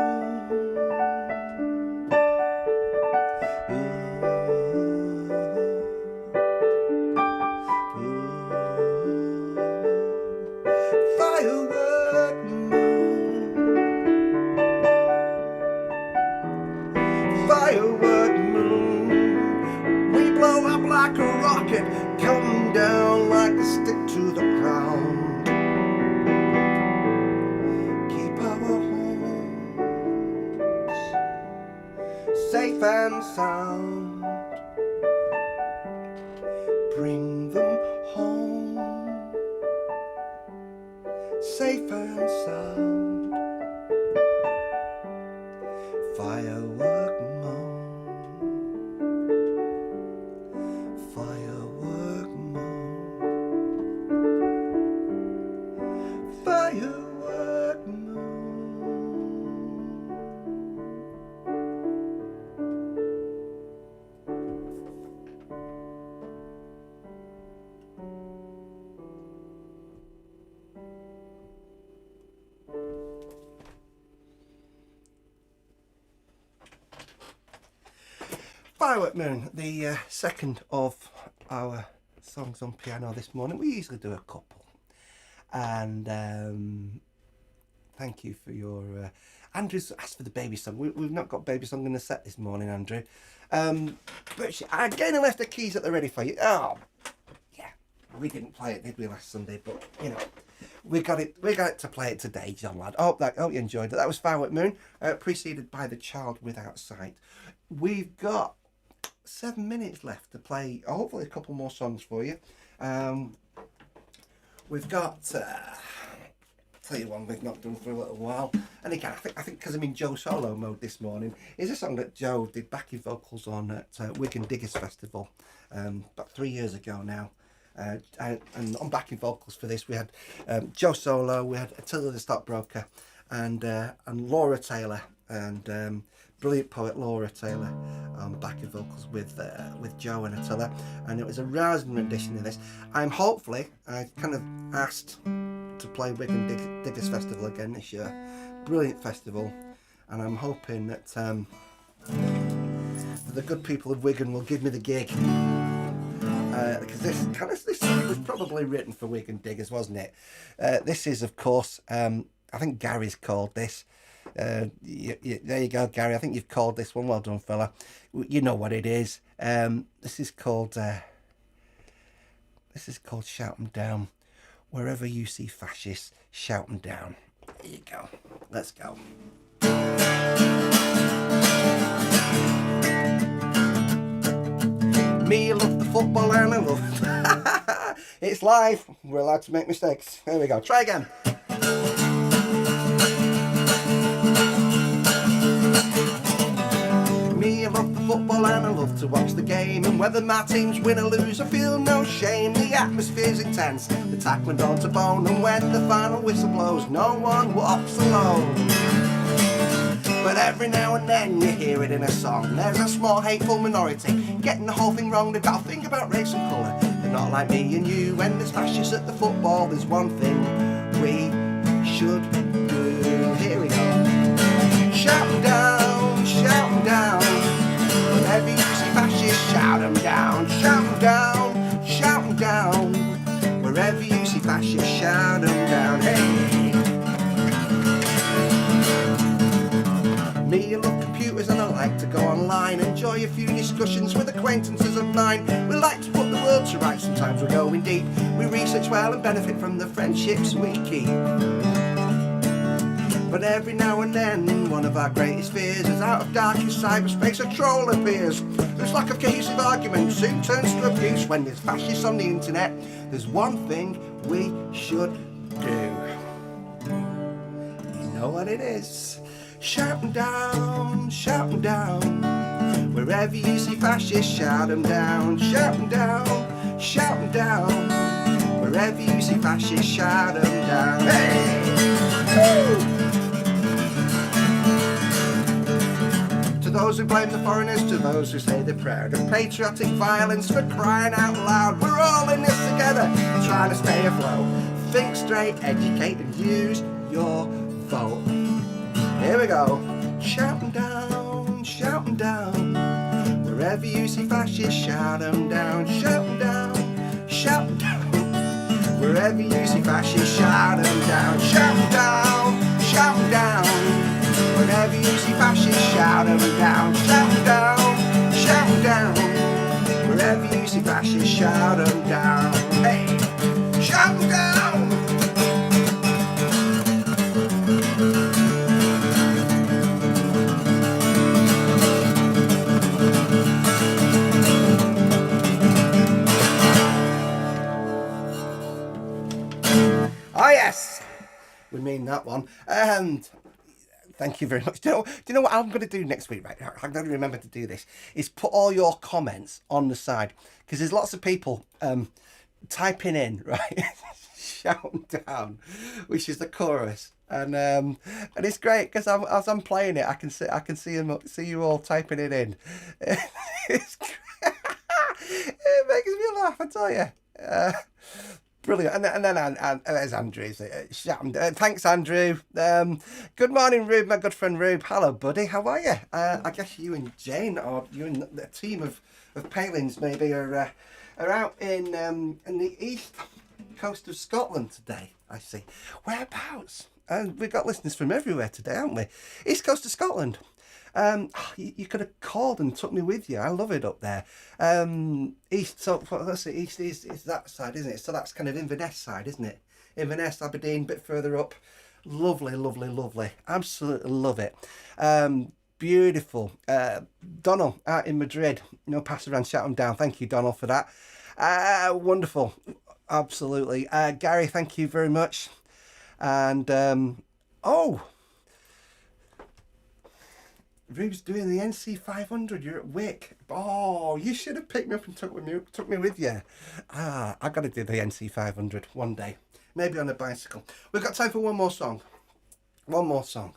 Speaker 1: Firework moon, firework moon, we blow up like a rocket, come down like a stick to the ground. Keep our homes safe and sound. Bring them home safe and sound. Firework moon, firework moon, firework moon. Firework Moon, the second of our songs on piano this morning. We usually do a couple, and thank you for your Andrew's asked for the baby song. We've not got baby song in the set this morning, Andrew, but again I left the keys at the ready for you. Oh yeah, We didn't play it, did we, last Sunday? But, you know, we got it to play it today, John lad. Hope you enjoyed it. That was Firework Moon, preceded by The Child Without Sight. We've got 7 minutes left to play, hopefully a couple more songs for you. We've got, tell you one we've not done for a little while. And again, I think because I'm in Joe solo mode this morning, is a song that Joe did backing vocals on at Wigan Diggers Festival about 3 years ago now. And on backing vocals for this, we had Joe Solo, we had Attila the Stockbroker, and Laura Taylor, and brilliant poet Laura Taylor on backing vocals with Joe and Attila, and it was a rousing rendition of this. I kind of asked to play Wigan Diggers Festival again this year. Brilliant festival, and I'm hoping that the good people of Wigan will give me the gig. Because this was probably written for Wigan Diggers, wasn't it? This is, of course, I think Gary's called this. There you go, Gary. I think you've called this one. Well done, fella. You know what it is. This is called Shout 'Em Down. Wherever you see fascists, shout 'em down. There you go. Let's go. Me, I love the football and I love It's live. We're allowed to make mistakes. There we go. Try again. Me, I love the football and I love to watch the game. And whether my teams win or lose, I feel no shame. The atmosphere's intense, the tackling down to bone. And when the final whistle blows, no one walks alone. But every now and then you hear it in a song. There's a small hateful minority getting the whole thing wrong. They've got to think about race and colour. They're not like me and you. When there's fascists at the football, there's one thing we should do. Here we go. Shout 'em down, shout 'em down. Whenever you see fascists, shout 'em down. Shout 'em down, shout 'em down. Wherever you see fascists, shout 'em down. Hey! Me, I love computers and I like to go online. Enjoy a few discussions with acquaintances of mine. We like to put the world to rights, sometimes we're going deep. We research well and benefit from the friendships we keep. But every now and then, one of our greatest fears is out of darkest cyberspace a troll appears. Whose lack of cohesive argument soon turns to abuse. When there's fascists on the internet, there's one thing we should do. You know what it is. Shout 'em down, shout 'em down. Wherever you see fascists, shout 'em down. Shout 'em down, shout 'em down. Wherever you see fascists, shout 'em down. Hey! Woo! To those who blame the foreigners, to those who say they're proud of patriotic violence, for crying out loud, we're all in this together, trying to stay afloat. Think straight, educate and use your vote. Here we go. Shout 'em down, shout 'em down. Wherever you see fascists, shout 'em down. Shout 'em down, shout 'em down. Wherever you see fascists, shout 'em down. Shout 'em down, shout 'em down. Wherever you see fascists, shout 'em down. Shout 'em down, shout 'em down. Wherever you see fascists, shout 'em down. Hey, shout 'em down. Oh yes, we mean that one. And thank you very much. Do you know what I'm going to do next week? Right, I'm going to remember to do this. Is put all your comments on the side, because there's lots of people typing in, right? Shout 'em down, which is the chorus, and it's great because as I'm playing it, I can see you all typing it in. It's it makes me laugh, I tell you. Brilliant. And then there's Andrew. Thanks, Andrew. Good morning, Rube, my good friend Rube. Hello, buddy. How are you? I guess you and Jane, or you and the team of Palins maybe are out in the east coast of Scotland today, I see. Whereabouts? We've got listeners from everywhere today, haven't we? East coast of Scotland. You could have called and took me with you. I love it up there. East, so let's see, east is that side, isn't it? So that's kind of Inverness side, isn't it? Inverness, Aberdeen, a bit further up. Lovely, lovely, lovely. Absolutely love it. Beautiful. Donald out in Madrid. No, pass around, shout him down. Thank you, Donald, for that. Wonderful. Absolutely. Gary, thank you very much. And oh, Rube's doing the NC 500. You're at Wick. Oh, you should have picked me up and took me with you. I've got to do the NC 500 one day, maybe on a bicycle. We've got time for one more song. One more song.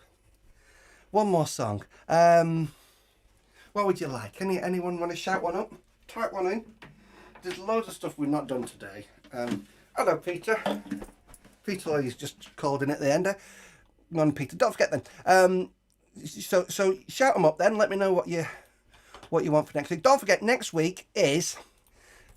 Speaker 1: What would you like? Anyone want to shout one up? Type one in. There's loads of stuff we've not done today. Hello, Peter. Peter, he's just called in at the end. Come on, Peter. Don't forget then. So shout them up then. Let me know what you want for next week. Don't forget, next week is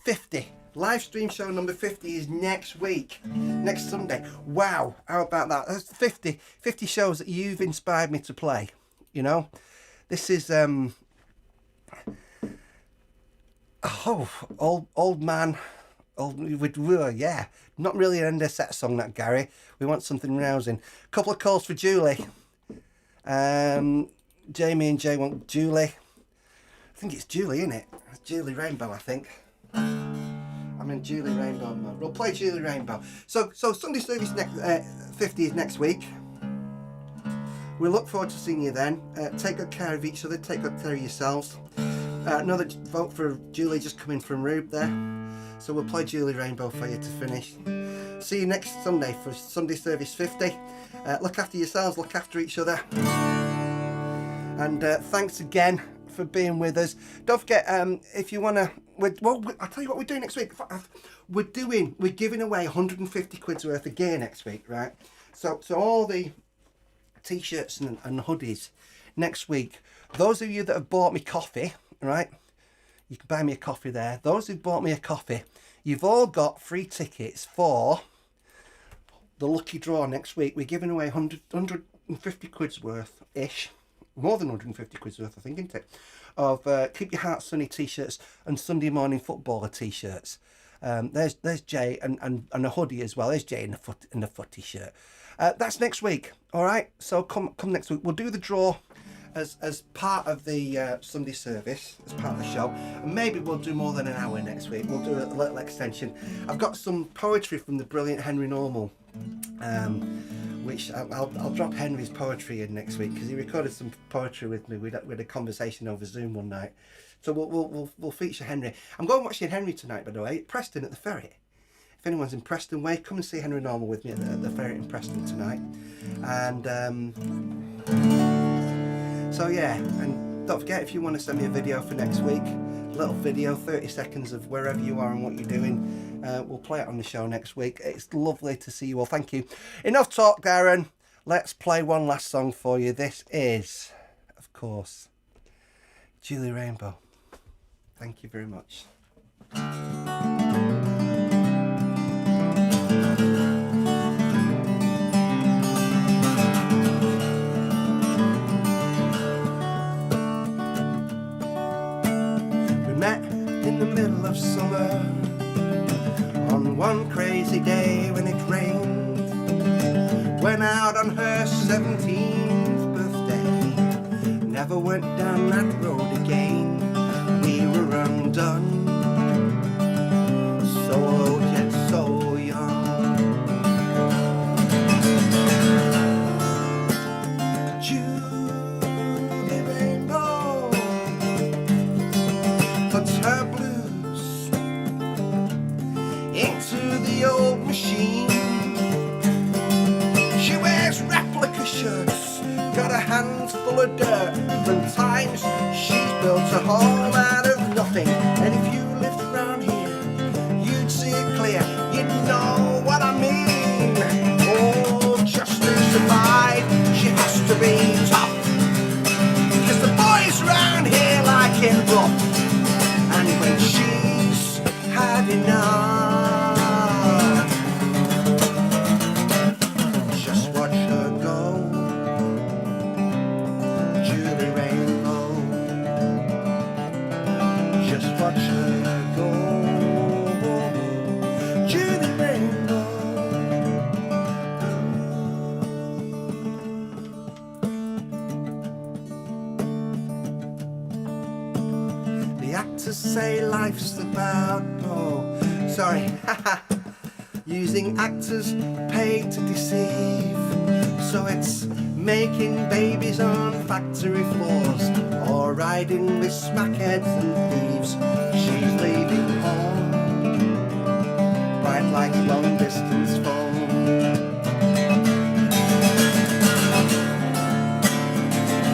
Speaker 1: 50. Live stream show number 50 is next week, next Sunday. Wow, how about that? That's 50 shows that you've inspired me to play. You know, this is old man. Yeah, not really an end of set song, that, Gary. We want something rousing. Couple of calls for Julie. Jamie and Jay want Julie. I think it's Julie, isn't it? It's Julie Rainbow, I think. I'm in Julie Rainbow mode. We'll play Julie Rainbow. So Sunday service next 50 is next week. We look forward to seeing you then. Take good care of each other. Take good care of yourselves. Another vote for Julie just coming from Rube there. So we'll play Julie Rainbow for you to finish. See you next Sunday for Sunday service 50. Look after yourselves. Look after each other. And thanks again for being with us. Don't forget, if you want to, I'll tell you what we're doing next week. We're giving away 150 quid's worth of gear next week, right? So all the t-shirts and hoodies next week. Those of you that have bought me coffee, right? You can buy me a coffee there. Those who bought me a coffee, you've all got free tickets for the lucky draw next week. We're giving away 150 quid's worth ish. More than 150 quid's worth, I think, isn't it? Of Keep Your Heart Sunny t-shirts and Sunday Morning Footballer t-shirts. There's Jay and a hoodie as well. There's Jay in the footy shirt. That's next week. All right. So come next week. We'll do the draw as part of the Sunday service, as part of the show, and maybe we'll do more than an hour next week. We'll do a little extension. I've got some poetry from the brilliant Henry Normal, which I'll drop Henry's poetry in next week because he recorded some poetry with me. We had a conversation over Zoom one night, so we'll feature Henry. I'm going watching Henry tonight, by the way, at Preston at the Ferret. If anyone's in Preston way, come and see Henry Normal with me at the Ferret in Preston tonight. And so yeah, and don't forget, if you want to send me a video for next week, a little video, 30 seconds of wherever you are and what you're doing, we'll play it on the show next week. It's lovely to see you all. Thank you. Enough talk, Darren. Let's play one last song for you. This is, of course, Julie Rainbow. Thank you very much. In the middle of summer, on one crazy day when it rained, went out on her 17th birthday, never went down that road again. We were undone, so old yet so young. Julie Rainbow puts her blues into the old machine. She wears replica shirts, got her hands full of dirt. From times she's built a home out of nothing. And if you lived around here, you'd see it clear, you'd know what I mean. Oh, just to survive, she has to be tough, 'cause the boys around here like it rough. And when she's had enough, just watch her go, actors say life's about, sorry, using actors paid to deceive. So it's making babies on factory floors or riding with smackheads and thieves. She's leaving home, quite like long distance phone.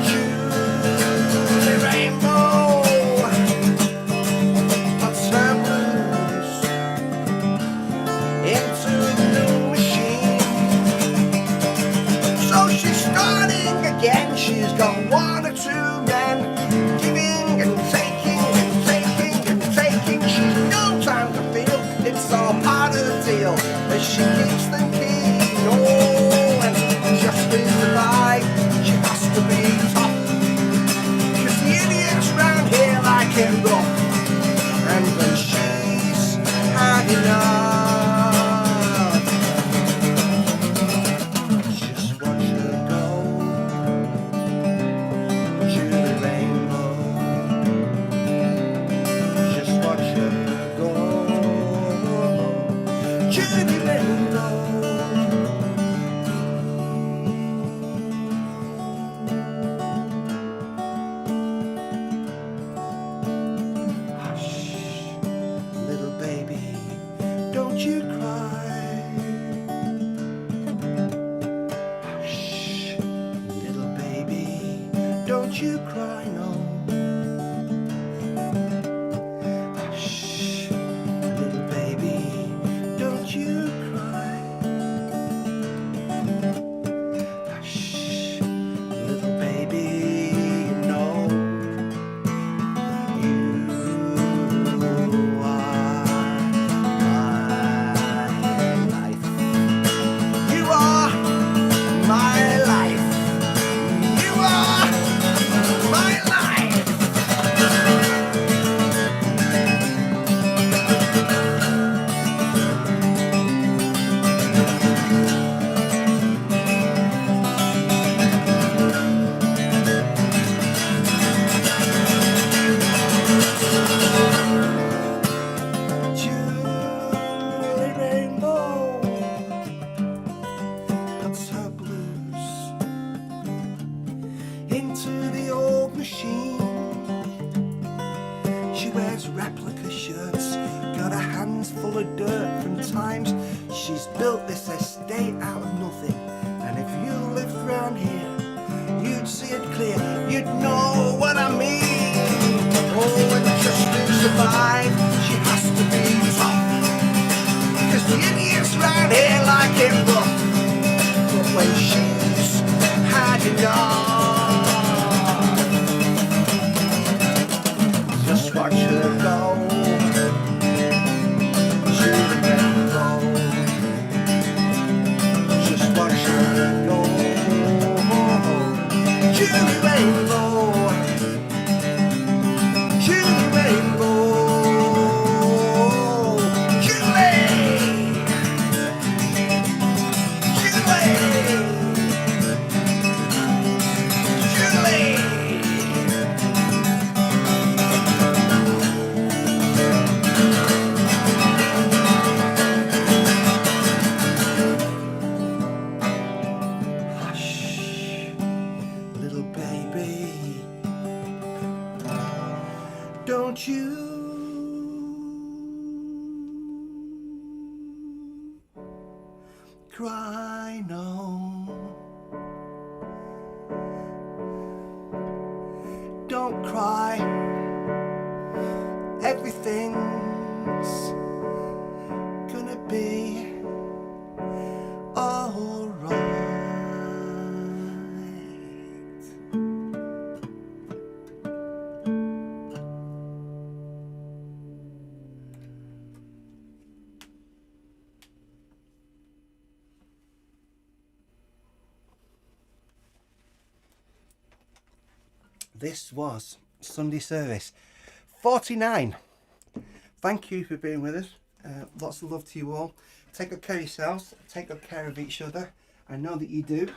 Speaker 1: Julie Rainbow puts her blues into the new machine. So she's starting again. She's got one or two men giving and taking and taking and taking. She's no time to feel, it's all part of the deal as she keeps them keen. Oh, and just to survive, she has to be tough, 'cause the idiots round here like it rough. And when she's had enough, just watch her go. Julie Rainbow, just watch her go. Julie Rainbow. Hush, little baby, don't you cry. Hush, little baby, don't you cry, no. Hush, little baby, don't you cry. Hush, little baby, you know you are my life. You are my life. You are my life. Julie Rainbow puts her blues into the old machine. She wears replica shirts, got her hands full of dirt from times she's built this estate out of nothing. And if you lived round here, you'd see it clear, you'd know what I mean. Oh, and just to survive, she has to be tough, 'cause the idiots round here like it rough. But when she's had enough, just watch her go. Julie Rainbow, just watch her go. Julie Rainbow, Julie Rainbow, Julie, Julie, Julie. Hush, little baby, don't you cry, no. Don't cry, everything's gonna be alright. This was Sunday service 49. Thank you for being with us. Lots of love to you all. Take good care of yourselves. Take good care of each other. I know that you do.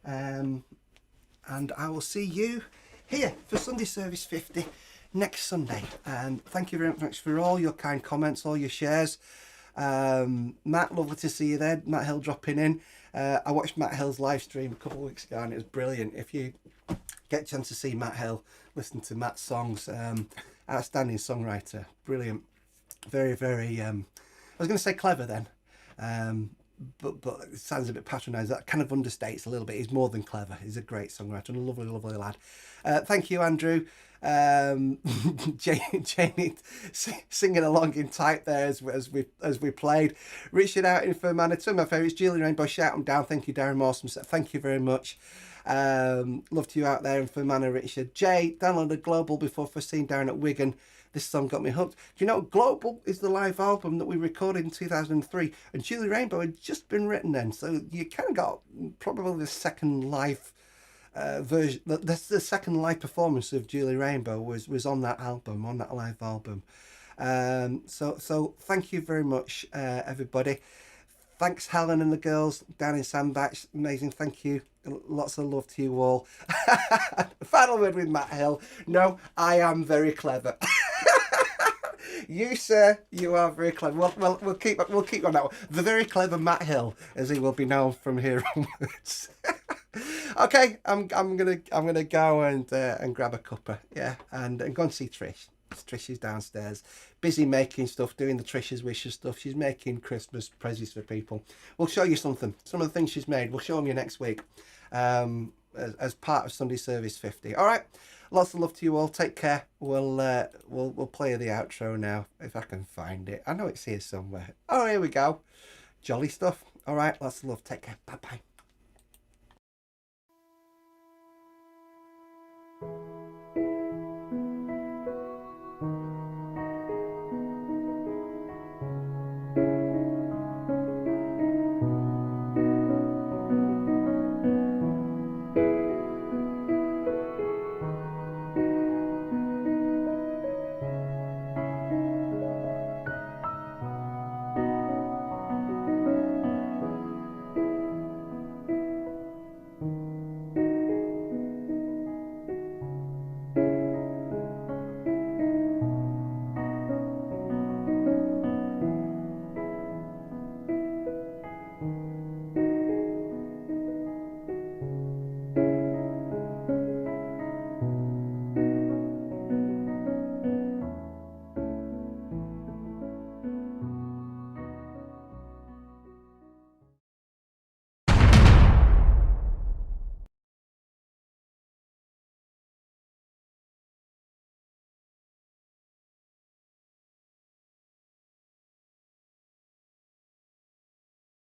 Speaker 1: And I will see you here for Sunday service 50 next Sunday. And thank you very much for all your kind comments, all your shares. Matt, lovely to see you there. Matt Hill dropping in. I watched Matt Hill's live stream a couple of weeks ago and it was brilliant. If you get a chance to see Matt Hill, listen to Matt's songs, outstanding songwriter, brilliant, very, very, I was going to say clever then, but it sounds a bit patronising. That kind of understates a little bit. He's more than clever. He's a great songwriter and a lovely, lovely lad. Thank you, Andrew. Jamie singing along in type there as we played. Richard out in Fermanagh. Two of my favourites. Julie Rainbow, shout them down. Thank you, Darren Mawson. Thank you very much. Love to you out there in Fermanagh, Richard. Jay downloaded Global before first seeing Darren at Wigan. This song got me hooked. Do you know Global is the live album that we recorded in 2003, and Julie Rainbow had just been written then, so you kind of got probably the second live version. That's the second live performance of Julie Rainbow was on that album, on that live album. So thank you very much, everybody. Thanks, Helen and the girls down in Sandbach. Amazing, thank you. Lots of love to you all. Final word with Matt Hill. No, I am very clever. You, sir, you are very clever. Well, we'll keep on that one. The very clever Matt Hill, as he will be known from here onwards. Okay, I'm gonna go and grab a cuppa, yeah, and go and see Trish. Trish is downstairs, busy making stuff, doing the Trish's Wishes stuff. She's making Christmas presents for people. We'll show you some of the things she's made. We'll show them you next week, as part of Sunday Service 50. All right, lots of love to you all. Take care. We'll play the outro now if I can find it. I know it's here somewhere. Oh, here we go. Jolly stuff. All right, lots of love. Take care. Bye bye.